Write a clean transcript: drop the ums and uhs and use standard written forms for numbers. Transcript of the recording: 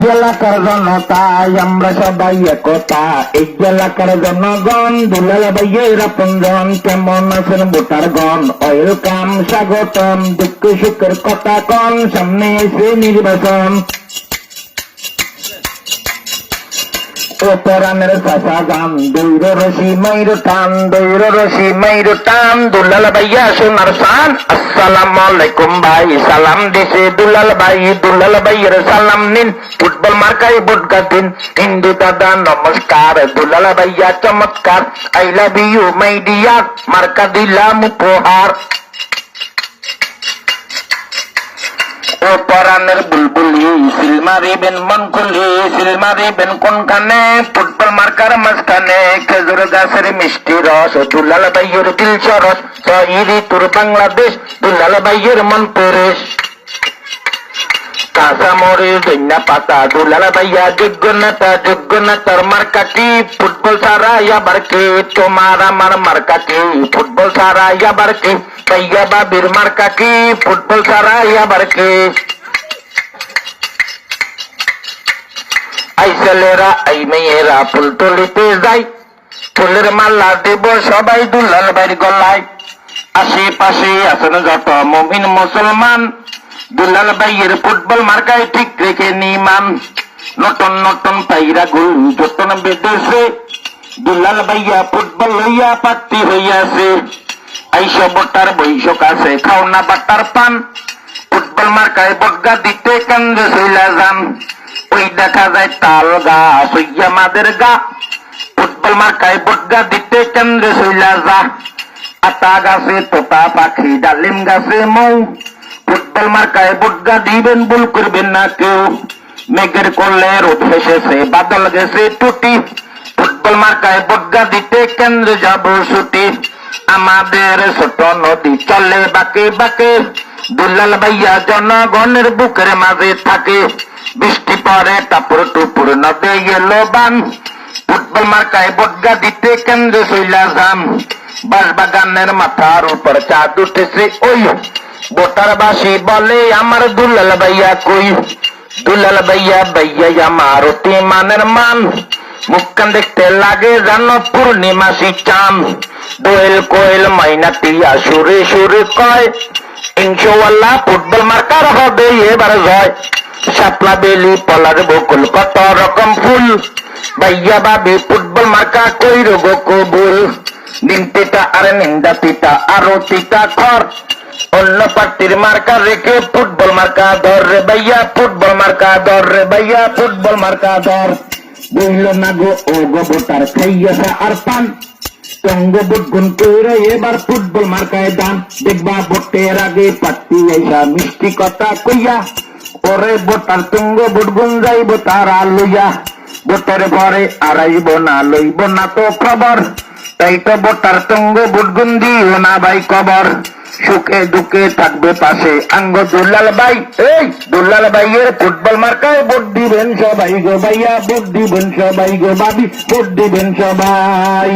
এলাকার জনতাই আমরা সবাই একতা, এই এলাকার জনগণ দুলাল ভাইয়ের আপনজন। কেমন আছেন ভোটারগণ? ওয়েলকাম, স্বাগতম, দুঃখ সুখের কথা কন, সামনে এসে নির্বাচন। ও পরাণের চাষা গান, দৈর রশি মাইর টান, দৈর রশি মাইর টান, দুলাল ভাইয়া সোনার সান। আসসালামু আলাইকুম ভাই, সালাম দিছে দুলাল ভাই, দুলাল ভাইয়ের সালাম নিন, ফুটবল মার্কাই ভোট দিন। হিন্দু দাদা নমস্কার, দুলাল ভাইয়া চমৎকার, I love you my dear, মার্কা দিলাম উপহার। ও পরাণের বুলবুলি, সিল মারিবেন মন খুলি, সিল মারিবেন কোনখানে? ফুটবল মার্কার মাঝখানে। খেজুর গাছের মিষ্টি রস, দুলাল ভাইয়ের দিল সরস, ছয় ঋতুর বাংলাদেশ, দুলাল ভাইয়ের মন পরেশ। কাঁচা মরিচ ধন্যা পাতা, দুলাল ভাইয়া যোগ্য নেতা, যোগ্য নেতার মার্কাটি, ফুটবল ছাড়া আবার কে? তোমার আমার মার্কাটি, ফুটবল ছাড়া আবার কে? ভাইয়া বাবির মার্কাটি, ফুটবল ছাড়া আবার কে? আই ছেলেরা আই মেয়েরা ফুল তুলিতে যাই, ফুলের মালা দেব সবাই দুলাল ভাইয়ের গলায়। আশেপাশে আছেন যত মুমিন মুসলমান, দুলাল ভাইয়ের ফুটবল মার্কায় ঠিক রেখে নিমান। নতুন নতুন পাইরা গোল যতন বেঁধেছে, দুলাল ভাইয়া ফুটবল লইয়া পাত্তি হইয়াছে। আইসো ভোটার বৈশক আছে, খাও না বাটার পান, ফুটবল মার্কায় বটগা দিতে কেন্দ্রে চইলা যান। ওই দেখা যায় তাল গাছ, ওই আমাদের গা, ফুটবল মার্কায় বটগা দিতে কেন্দ্রে চইলা যা। আতা গাছে তোতা পাখি, ডালিম গাছে মৌ, ফুটবল মার্কায় বটগা দিবেন, ভুল করবেন না কেউ। মেঘের কোলে রোদ এসেছে, বাদল গেছে টুটি, ফুটবল মার্কায় বটগা দিতে কেন্দ্রে যাব ছুটি। আমাদের ছোট নদী চলে বাঁকে বাঁকে, দুলাল ভাইয়া জনগণের বুকের মাঝে থাকে। বৃষ্টি পরে টাপুর টুপুর নদে এলো বান, ফুটবল মার্কায় বটগা দিতে কেন্দ্রে চইলা যান। বাঁশবাগানের মাথার উপর চাঁদ উঠেছে ওই, ভোটার বাসী বলে আমার দুলাল ভাইয়া কই? দুলাল ভাইয়া ভাইয়া আমার অতি মানের মান, মুখখান দেখতে লাগে জানো পূর্ণিমাসি চাঁদ। দোয়েল কোয়েল মাইনা টিয়া সুরে সুরে কয়, ইনশাআল্লাহ ফুটবল মার্কার হবে এবার জয়। শাপলা বেলি পলার বকুল কত রকম ফুল, ভাইয়া ভাবি ফুটবল মার্কা কইর গো কবুল। নিম তিতা আর নিন্দা তিতা আরো তিতা খর, অন্য পার্টির মার্কা রেখে ফুটবল মার্কা ধর রে ভাইয়া, ফুটবল মার্কা ধর রে ভাইয়া, ফুটবল মার্কা ধর। বুঝল না গো ও গো ভোটার, খাইয়াছে আর পান, সঙ্গ ভোট গুণ করে এবার ফুটবল মার্কায় দান। দেখবা ভোটের আগে পার্টি আইসা মিষ্টি কথা কইয়া, পরে ভোটার সঙ্গ ভোট গুণ যাইব তারা লইয়া। ভোটের পরে আর আইব না, লইব না তো খবর, তাই তো ভোটার সঙ্গ ভোট গুণ দিও না ভাই কবর। সুখে দুঃখে থাকবে পাশে আঙ্গ দুলাল ভাই, এই দুলাল ভাইয়ের ফুটবল মার্কায় ভোট দিবেন সবাই গো ভাইয়া, ভোট দিবেন সবাই গো ভাবি, ভোট দিবেন সবাই।